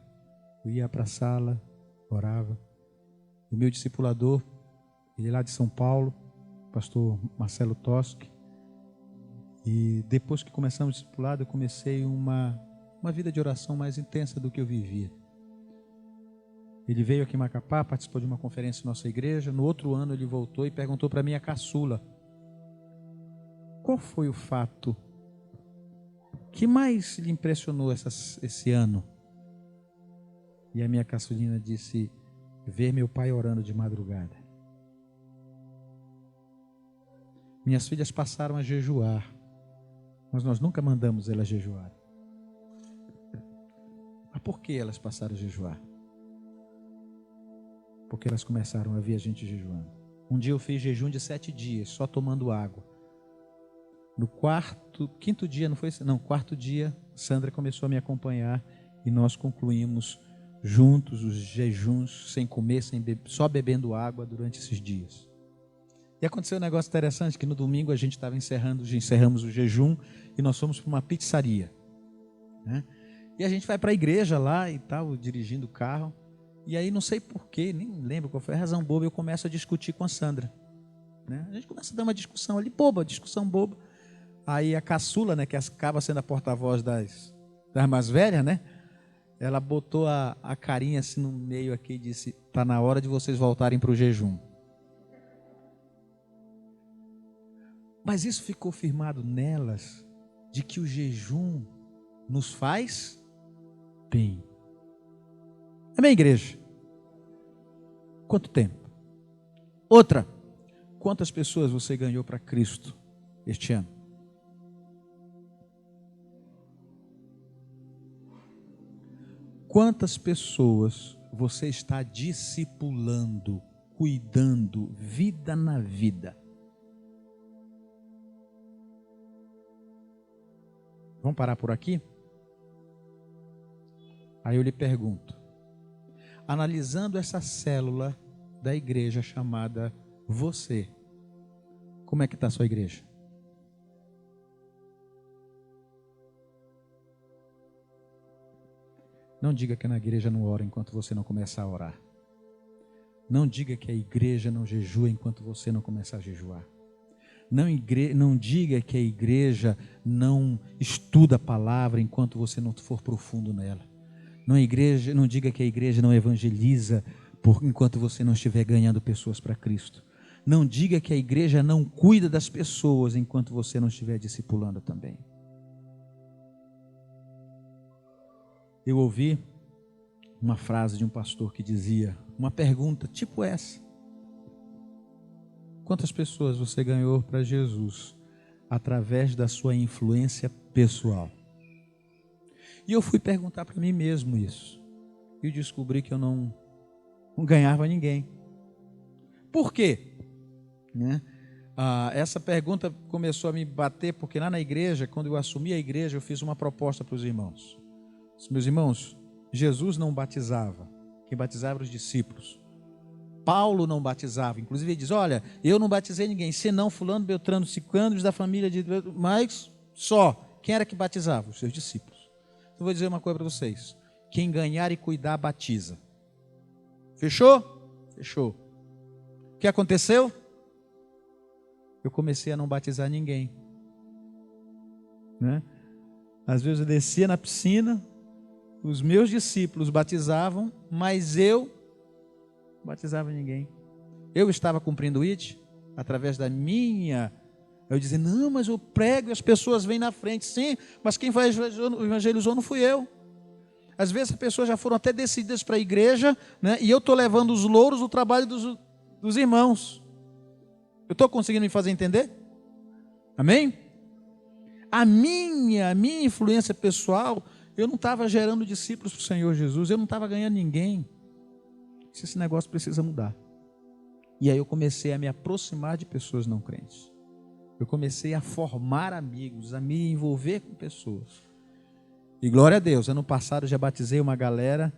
B: Eu ia para a sala, orava. O meu discipulador, ele é lá de São Paulo, pastor Marcelo Toschi. E depois que começamos o discipulado, eu comecei uma vida de oração mais intensa do que eu vivia. Ele veio aqui em Macapá, participou de uma conferência em nossa igreja. No outro ano ele voltou e perguntou para mim, a caçula, qual foi o fato que mais lhe impressionou esse ano? E a minha caçulina disse, ver meu pai orando de madrugada. Minhas filhas passaram a jejuar, mas nós nunca mandamos elas jejuar. Mas por que elas passaram a jejuar? Porque elas começaram a ver a gente jejuando. Um dia eu fiz jejum de 7 dias, só tomando água. No quarto dia, Sandra começou a me acompanhar e nós concluímos juntos os jejuns, sem comer, só bebendo água durante esses dias. E aconteceu um negócio interessante, que no domingo a gente estava encerramos o jejum e nós fomos para uma pizzaria, né? E a gente vai para a igreja lá e tal, dirigindo o carro, e aí não sei porquê, nem lembro qual foi a razão boba, eu começo a discutir com a Sandra, né? A gente começa a dar uma discussão ali, discussão boba. Aí a caçula, né, que acaba sendo a porta-voz das mais velhas, né? Ela botou a carinha assim no meio aqui e disse, está na hora de vocês voltarem para o jejum. Mas isso ficou firmado nelas, de que o jejum nos faz bem. Amém, igreja? Quanto tempo? Outra, quantas pessoas você ganhou para Cristo este ano? Quantas pessoas você está discipulando, cuidando, vida na vida? Vamos parar por aqui? Aí eu lhe pergunto, analisando essa célula da igreja chamada você, como é que está a sua igreja? Não diga que na igreja não ora enquanto você não começar a orar. Não diga que a igreja não jejua enquanto você não começar a jejuar. Não diga que a igreja não estuda a palavra enquanto você não for profundo nela. Não diga que a igreja não evangeliza enquanto você não estiver ganhando pessoas para Cristo. Não diga que a igreja não cuida das pessoas enquanto você não estiver discipulando também. eu ouvi uma frase de um pastor que dizia, uma pergunta tipo essa: quantas pessoas você ganhou para Jesus através da sua influência pessoal? E eu fui perguntar para mim mesmo isso. E descobri que eu não ganhava ninguém. Por quê? Né? Essa pergunta começou a me bater porque lá na igreja, quando eu assumi a igreja, eu fiz uma proposta para os irmãos. Meus irmãos, Jesus não batizava. Quem batizava eram os discípulos. Paulo não batizava. Inclusive ele diz, olha, eu não batizei ninguém, senão fulano, beltrano, ciclano, da família de... Mas só, quem era que batizava? Os seus discípulos. Então eu vou dizer uma coisa para vocês. Quem ganhar e cuidar, batiza. Fechou? Fechou. O que aconteceu? Eu comecei a não batizar ninguém. Né? Às vezes eu descia na piscina, os meus discípulos batizavam, mas eu não batizava ninguém. Eu estava cumprindo o IT através da minha... Eu dizia, não, mas eu prego e as pessoas vêm na frente. Sim, mas quem evangelizou não fui eu. Às vezes as pessoas já foram até decididas para a igreja, né? E eu estou levando os louros do trabalho dos irmãos. Eu estou conseguindo me fazer entender? Amém? A minha influência pessoal, eu não estava gerando discípulos para o Senhor Jesus, eu não estava ganhando ninguém. Esse negócio precisa mudar. E aí eu comecei a me aproximar de pessoas não crentes. Eu comecei a formar amigos, a me envolver com pessoas. E glória a Deus, ano passado eu já batizei uma galera,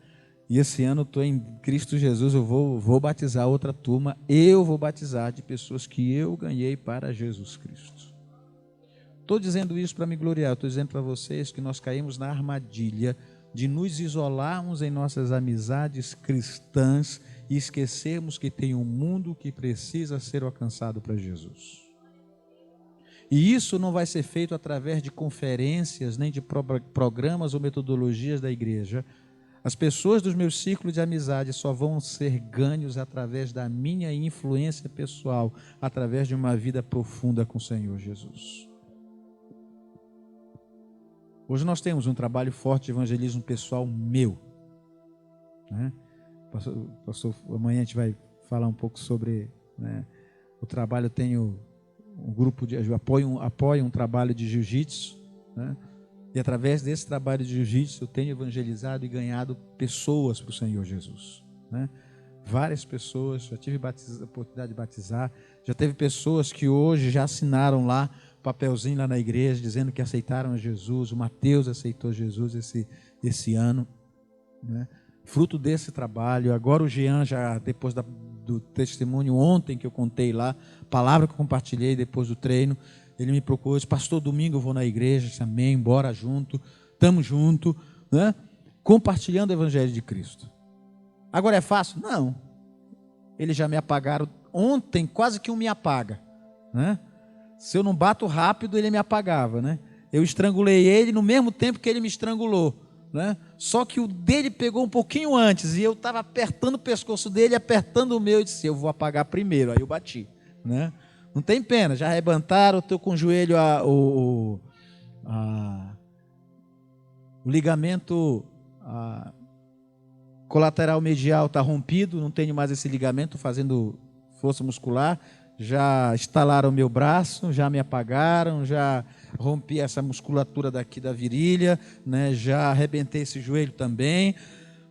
B: e esse ano estou em Cristo Jesus, eu vou batizar outra turma, eu vou batizar de pessoas que eu ganhei para Jesus Cristo. Estou dizendo isso para me gloriar, estou dizendo para vocês que nós caímos na armadilha de nos isolarmos em nossas amizades cristãs e esquecermos que tem um mundo que precisa ser alcançado para Jesus. E isso não vai ser feito através de conferências, nem de programas ou metodologias da igreja. As pessoas dos meus círculos de amizade só vão ser ganhos através da minha influência pessoal, através de uma vida profunda com o Senhor Jesus. Hoje nós temos um trabalho forte de evangelismo pessoal meu. Né? Pastor, amanhã a gente vai falar um pouco sobre, né, o trabalho. Eu tenho um grupo de apoio um trabalho de jiu-jitsu, né? E através desse trabalho de jiu-jitsu eu tenho evangelizado e ganhado pessoas para o Senhor Jesus, né? Várias pessoas, já tive a oportunidade de batizar, já teve pessoas que hoje já assinaram lá papelzinho lá na igreja dizendo que aceitaram a Jesus. O Mateus aceitou Jesus esse ano, né? Fruto desse trabalho. Agora o Jean, já depois do testemunho ontem que eu contei lá, palavra que eu compartilhei depois do treino, ele me procurou, disse, pastor, domingo eu vou na igreja, disse, amém, bora junto, estamos junto, né? Compartilhando o evangelho de Cristo. Agora é fácil? Não. Eles já me apagaram ontem, quase que um me apaga, né? Se eu não bato rápido, ele me apagava, né? Eu estrangulei ele no mesmo tempo que ele me estrangulou, né? Só que o dele pegou um pouquinho antes, e eu estava apertando o pescoço dele, apertando o meu, e disse, eu vou apagar primeiro, aí eu bati, né? Não tem pena, já arrebentaram, estou com o joelho, o ligamento colateral medial está rompido, não tenho mais esse ligamento, fazendo força muscular, já estalaram o meu braço, já me apagaram, já rompi essa musculatura daqui da virilha, né? Já arrebentei esse joelho também,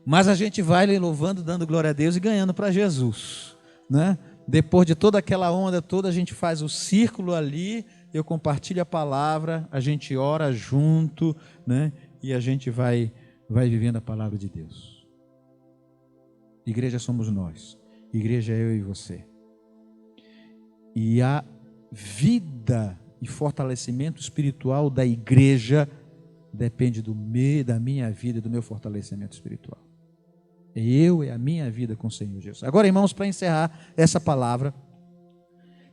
B: mas a gente vai louvando, dando glória a Deus e ganhando para Jesus, né? Depois de toda aquela onda toda, a gente faz o círculo ali, eu compartilho a palavra, a gente ora junto, né? E a gente vai vivendo a palavra de Deus. Igreja somos nós, igreja é eu e você. E a vida e fortalecimento espiritual da igreja depende da minha vida e do meu fortalecimento espiritual. É a minha vida com o Senhor Jesus. Agora, irmãos, para encerrar essa palavra,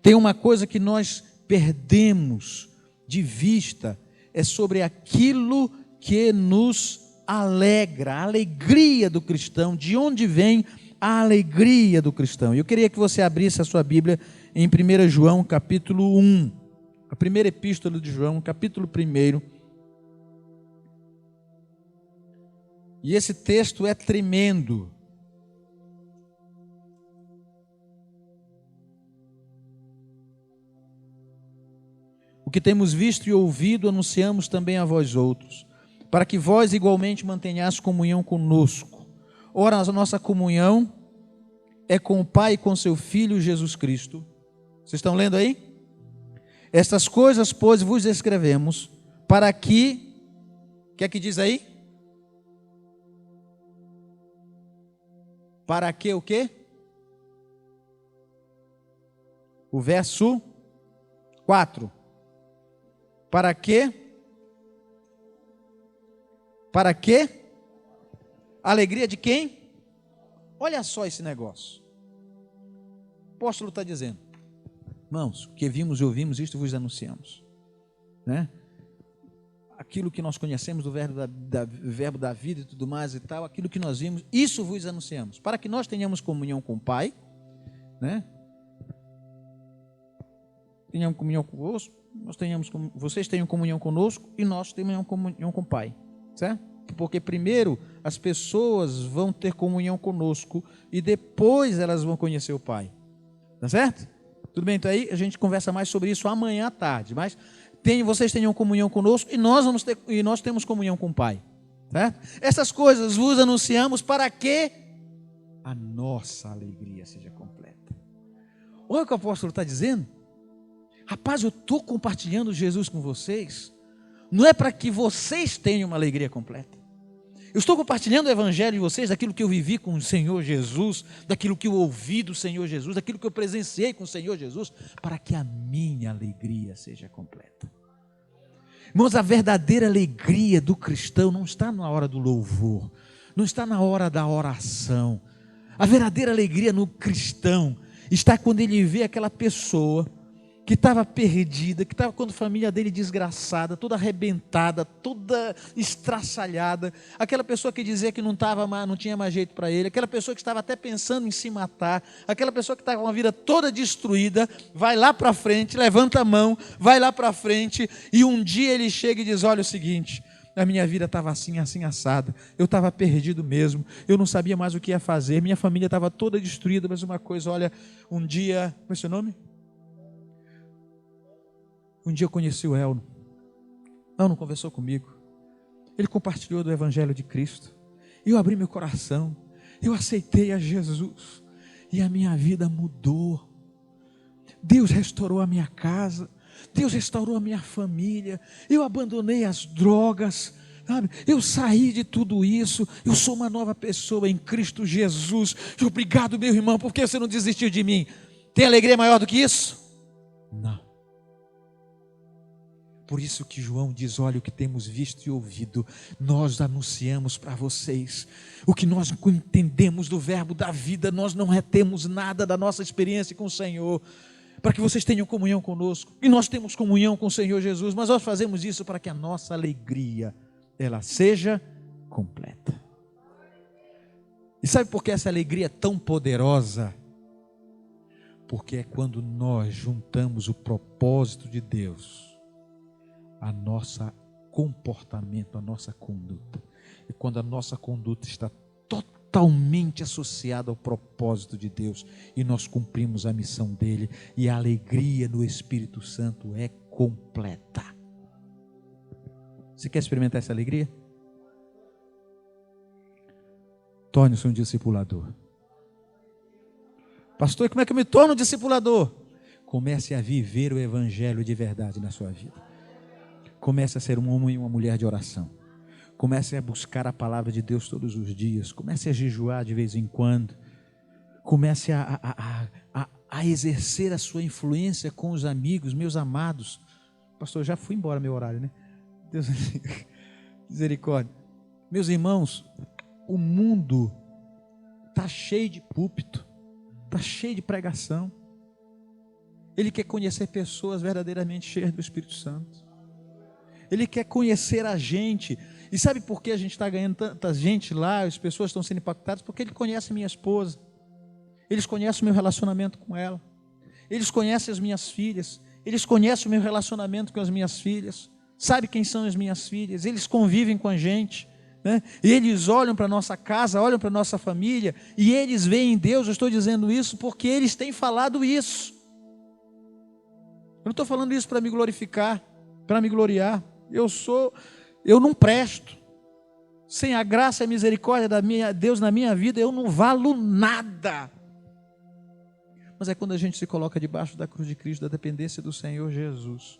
B: tem uma coisa que nós perdemos de vista, é sobre aquilo que nos alegra, a alegria do cristão. De onde vem a alegria do cristão? Eu queria que você abrisse a sua Bíblia em 1 João, capítulo 1, a primeira epístola de João, capítulo 1. E esse texto é tremendo. O que temos visto e ouvido, anunciamos também a vós outros, para que vós igualmente mantenhais comunhão conosco. Ora, a nossa comunhão é com o Pai e com seu Filho Jesus Cristo. Vocês estão lendo aí? Estas coisas, pois, vos escrevemos, para que... O que é que diz aí? Para que o quê? O verso 4. Para quê? Para quê? Alegria de quem? Olha só esse negócio. O apóstolo está dizendo: irmãos, o que vimos e ouvimos, isto vos anunciamos, né? Aquilo que nós conhecemos do verbo da vida e tudo mais e tal, aquilo que nós vimos, isso vos anunciamos, para que nós tenhamos comunhão com o Pai, né? Tenhamos comunhão convosco, vocês tenham comunhão conosco e nós tenhamos comunhão com o Pai, certo? Porque primeiro as pessoas vão ter comunhão conosco e depois elas vão conhecer o Pai, tá certo? Tudo bem? Então aí a gente conversa mais sobre isso amanhã à tarde, mas vocês tenham comunhão conosco e nós temos comunhão com o Pai, certo? Essas coisas vos anunciamos para que a nossa alegria seja completa. Olha o que o apóstolo está dizendo. Rapaz, eu estou compartilhando Jesus com vocês, não é para que vocês tenham uma alegria completa. Eu estou compartilhando o evangelho de vocês, daquilo que eu vivi com o Senhor Jesus, daquilo que eu ouvi do Senhor Jesus, daquilo que eu presenciei com o Senhor Jesus, para que a minha alegria seja completa. Irmãos, a verdadeira alegria do cristão não está na hora do louvor, não está na hora da oração. A verdadeira alegria no cristão está quando ele vê aquela pessoa que estava perdida, que estava com a família dele desgraçada, toda arrebentada, toda estraçalhada, aquela pessoa que dizia que não tinha mais jeito para ele, aquela pessoa que estava até pensando em se matar, aquela pessoa que estava com a vida toda destruída, vai lá para frente, levanta a mão, vai lá para frente, e um dia ele chega e diz: olha o seguinte, a minha vida estava assim, assim assada, eu estava perdido mesmo, eu não sabia mais o que ia fazer, minha família estava toda destruída, mas uma coisa, olha, um dia, qual é o seu nome? Um dia eu conheci o Elno. Elno conversou comigo. Ele compartilhou do Evangelho de Cristo. Eu abri meu coração. Eu aceitei a Jesus. E a minha vida mudou. Deus restaurou a minha casa. Deus restaurou a minha família. Eu abandonei as drogas. Sabe? Eu saí de tudo isso. Eu sou uma nova pessoa em Cristo Jesus. E obrigado, meu irmão, porque você não desistiu de mim. Tem alegria maior do que isso? Não. Por isso que João diz: olha, o que temos visto e ouvido, nós anunciamos para vocês. O que nós entendemos do verbo da vida, nós não retemos nada da nossa experiência com o Senhor, para que vocês tenham comunhão conosco. E nós temos comunhão com o Senhor Jesus, mas nós fazemos isso para que a nossa alegria, ela seja completa. E sabe por que essa alegria é tão poderosa? Porque é quando nós juntamos o propósito de Deus a nosso comportamento, a nossa conduta. E quando a nossa conduta está totalmente associada ao propósito de Deus e nós cumprimos a missão dele, e a alegria do Espírito Santo é completa. Você quer experimentar essa alegria? Torne-se um discipulador. Pastor, como é que eu me torno um discipulador? Comece a viver o evangelho de verdade na sua vida. Comece a ser um homem e uma mulher de oração. Comece a buscar a palavra de Deus todos os dias. Comece a jejuar de vez em quando. Comece a exercer a sua influência com os amigos, meus amados. Pastor, já fui embora meu horário, né? Deus misericórdia. Meus irmãos, o mundo está cheio de púlpito, está cheio de pregação. Ele quer conhecer pessoas verdadeiramente cheias do Espírito Santo. Ele quer conhecer a gente. E sabe por que a gente está ganhando tanta gente lá, as pessoas estão sendo impactadas? Porque ele conhece minha esposa. Eles conhecem o meu relacionamento com ela. Eles conhecem as minhas filhas. Eles conhecem o meu relacionamento com as minhas filhas. Sabe quem são as minhas filhas? Eles convivem com a gente. né? Eles olham para a nossa casa, olham para a nossa família, e eles veem Deus. Eu estou dizendo isso porque eles têm falado isso. Eu não estou falando isso para me glorificar, para me gloriar. Eu não presto. Sem a graça e a misericórdia da minha Deus na minha vida, eu não valo nada. Mas é quando a gente se coloca debaixo da cruz de Cristo, da dependência do Senhor Jesus,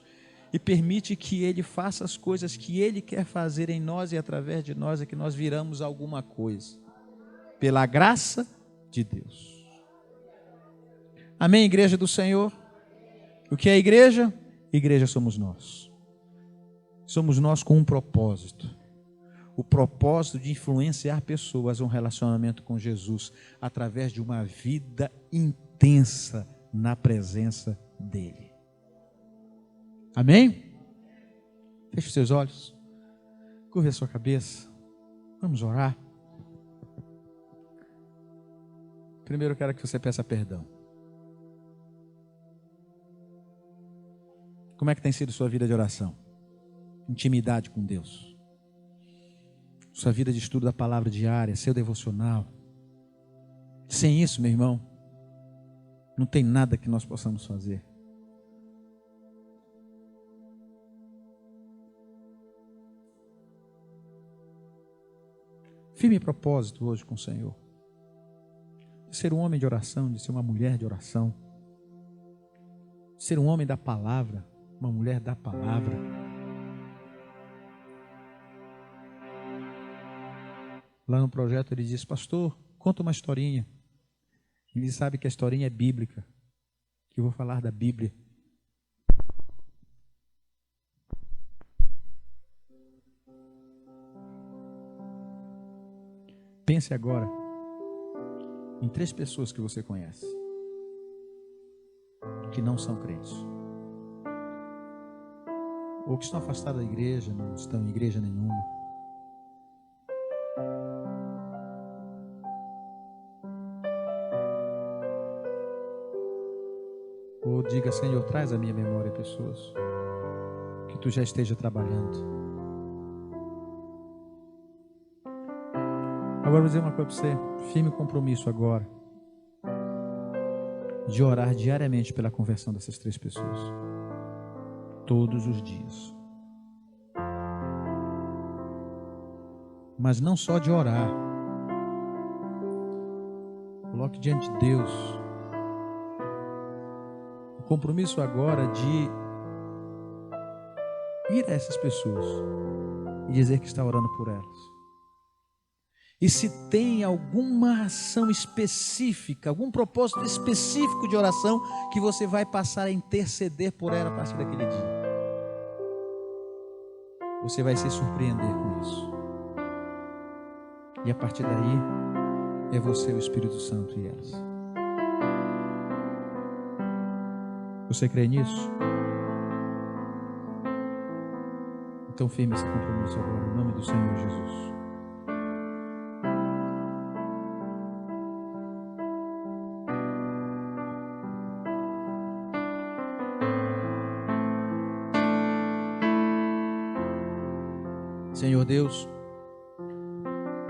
B: e permite que Ele faça as coisas que Ele quer fazer em nós e através de nós, é que nós viramos alguma coisa, pela graça de Deus. Amém, igreja do Senhor? O que é a igreja? Igreja somos nós. Somos nós com um propósito. O propósito de influenciar pessoas a um relacionamento com Jesus, através de uma vida intensa na presença dEle. Amém? Feche os seus olhos, curva a sua cabeça, vamos orar. Primeiro eu quero que você peça perdão. Como é que tem sido sua vida de oração? Intimidade com Deus. Sua vida de estudo da palavra diária, seu devocional. Sem isso, meu irmão, não tem nada que nós possamos fazer. Firme propósito hoje com o Senhor. De ser um homem de oração, de ser uma mulher de oração. De ser um homem da palavra, uma mulher da palavra. Lá no projeto ele diz: pastor, conta uma historinha. Ele sabe que a historinha é bíblica, que eu vou falar da Bíblia. Pense agora em 3 pessoas que você conhece, que não são crentes, ou que estão afastadas da igreja, não estão em igreja nenhuma. Ou diga: Senhor, traz à minha memória pessoas que tu já esteja trabalhando. Agora vou dizer uma coisa para você, firme compromisso agora, de orar diariamente pela conversão dessas 3 pessoas, todos os dias. Mas não só de orar, coloque diante de Deus o compromisso agora de ir a essas pessoas e dizer que está orando por elas. E se tem alguma ação específica, algum propósito específico de oração, que você vai passar a interceder por ela a partir daquele dia. Você vai se surpreender com isso. E a partir daí, é você, o Espírito Santo e elas. Você crê nisso? Então firme esse compromisso agora, em nome do Senhor Jesus. Senhor Deus,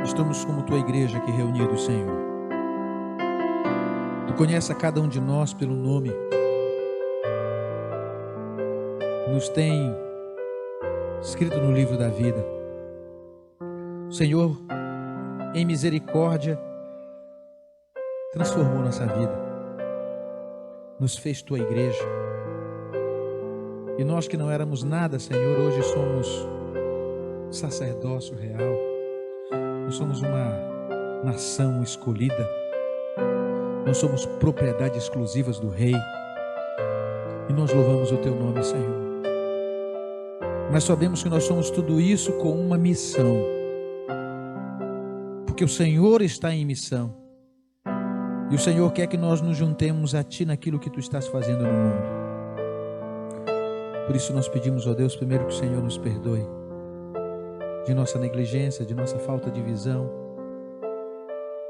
B: estamos como tua igreja aqui reunidos, Senhor. Tu conheces a cada um de nós pelo nome. Nos tem escrito no livro da vida. Senhor, em misericórdia, transformou nossa vida. Nos fez tua igreja. E nós que não éramos nada, Senhor, hoje somos sacerdócio real. Nós somos uma nação escolhida. Nós somos propriedade exclusivas do Rei. E nós louvamos o teu nome, Senhor. Mas sabemos que nós somos tudo isso com uma missão. Porque o Senhor está em missão. E o Senhor quer que nós nos juntemos a Ti naquilo que Tu estás fazendo no mundo. Por isso nós pedimos, ó Deus, primeiro que o Senhor nos perdoe de nossa negligência, de nossa falta de visão,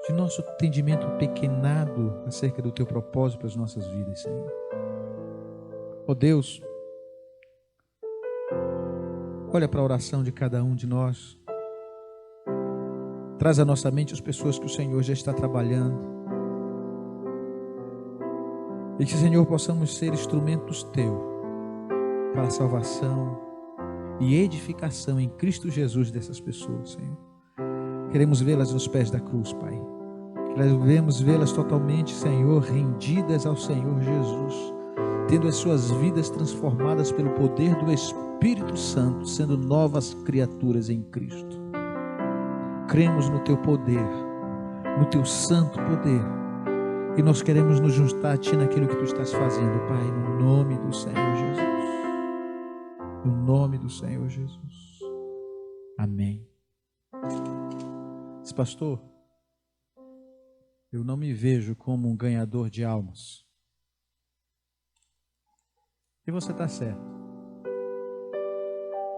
B: de nosso entendimento pequenado acerca do Teu propósito para as nossas vidas, Senhor. Ó Deus, olha para a oração de cada um de nós Traz à nossa mente as pessoas que o Senhor já está trabalhando. E que, Senhor, possamos ser instrumentos Teus para a salvação e edificação em Cristo Jesus dessas pessoas, Senhor. Queremos vê-las nos pés da cruz, Pai. Queremos vê-las totalmente, Senhor, rendidas ao Senhor Jesus, tendo as suas vidas transformadas pelo poder do Espírito Santo, sendo novas criaturas em Cristo. Cremos no Teu poder, no Teu santo poder, e nós queremos nos juntar a Ti naquilo que Tu estás fazendo, Pai, no nome do Senhor Jesus. No nome do Senhor Jesus. Amém. Diz, pastor, eu não me vejo como um ganhador de almas. E você está certo.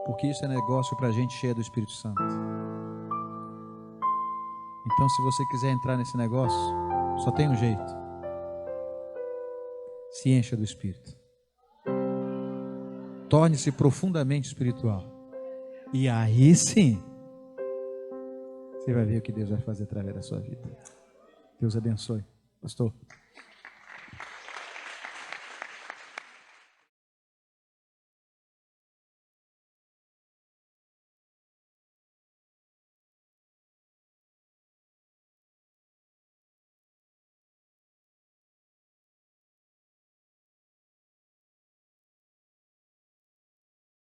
B: Porque isso é negócio para gente cheia do Espírito Santo. Então, se você quiser entrar nesse negócio, só tem um jeito. Se encha do Espírito. Torne-se profundamente espiritual. E aí sim, você vai ver o que Deus vai fazer através da sua vida. Deus abençoe. Pastor.